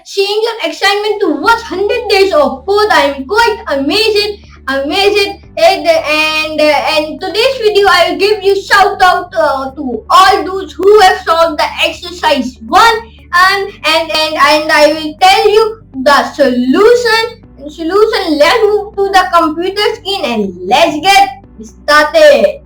Seeing your excitement to watch 100 days of code. I am quite amazing. And today's video I will give you shout out to all those who have solved the exercise 1 and I will tell you the solution. Let's move to the computer screen and let's get started.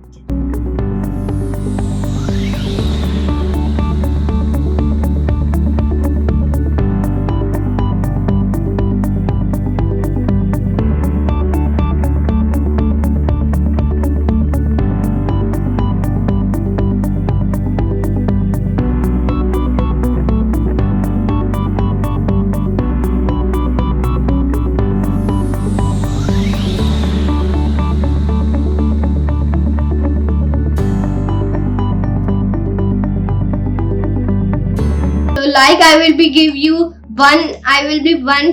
Like I will be give you one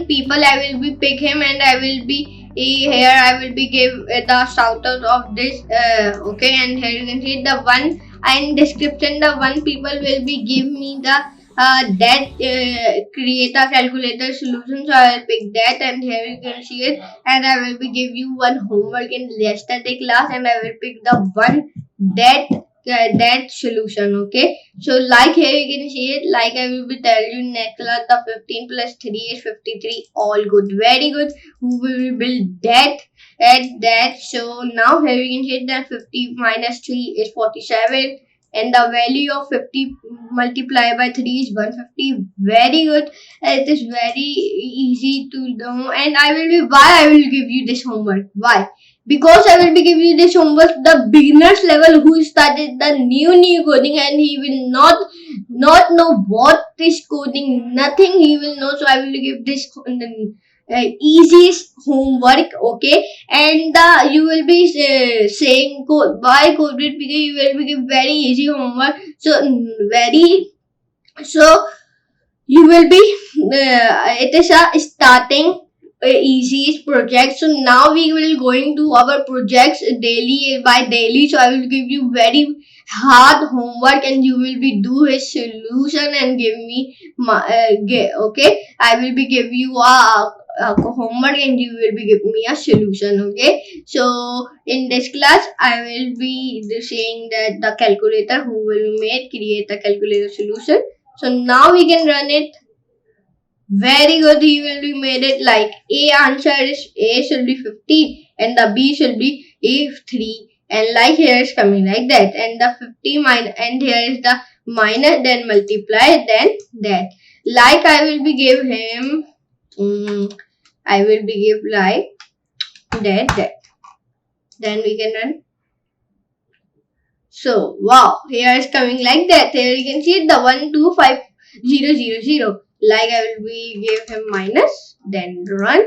people. I will be pick him and I will be here. I will be give the shout out of this. Okay, and here you can see the one and description. The one people will be give me the that create a calculator solution. So I will pick that and here you can see it. And I will be give you one homework in yesterday class and I will pick the one that solution. Okay, so like here you can see it. Like I will be tell you next class the 15 plus 3 is 53. All good, very good. Who will build that at that? So now here you can see that 50 minus 3 is 47 and the value of 50 multiplied by 3 is 150. Very good. It is very easy to know. And why I will give you this homework. Why? Because I will be giving you this homework the beginners level who started the new coding and he will not know what is coding, nothing he will know. So I will give this easiest homework. Okay, and you will be saying why code it, because you will be give very easy homework. So you will be it is a starting easy project. So now we will going to our projects daily by daily. So I will give you very hard homework and you will be do his solution and give me my okay. I will be give you a homework and you will be give me a solution. Okay, so in this class I will be saying that the calculator who will create a calculator solution. So now we can run it. Very good, he will be made it like A answer is A should be 50 and the B should be A3 and like here is coming like that and the 50 minus and here is the minus then multiply then that. Like I will be give him I will be give like that. Then we can run. So wow, here is coming like that. Here you can see the 1 2 5 0 0 0. Like I will be give him minus then run.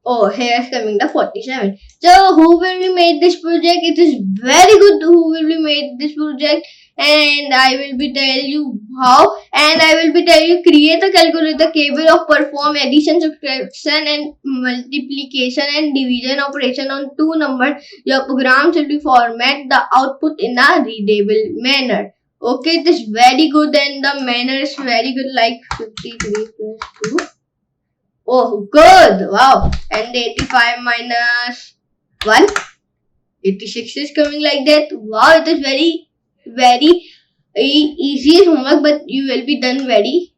Oh, here is coming the 47. So who will be made this project? It is very good who will be made this project and I will be tell you how, and I will be tell you create a calculator capable of perform addition, subtraction and multiplication and division operation on two numbers. Your program should be format the output in a readable manner. Okay, it is very good and the manner is very good, like 53 plus 2. Oh, good. Wow. And 85 minus 1. 86 is coming like that. Wow, it is very easy homework, but you will be done very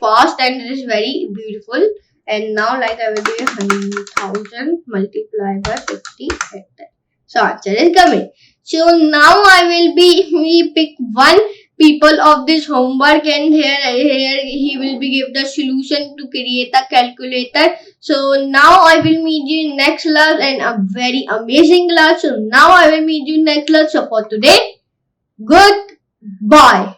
fast and it is very beautiful. And now like I will do 100,000 multiplied by 50 like that. So answer is coming. So now I will be pick one people of this homework and here he will be give the solution to create a calculator. So now I will meet you in next class and a very amazing class. So now I will meet you in next class. So for today, goodbye.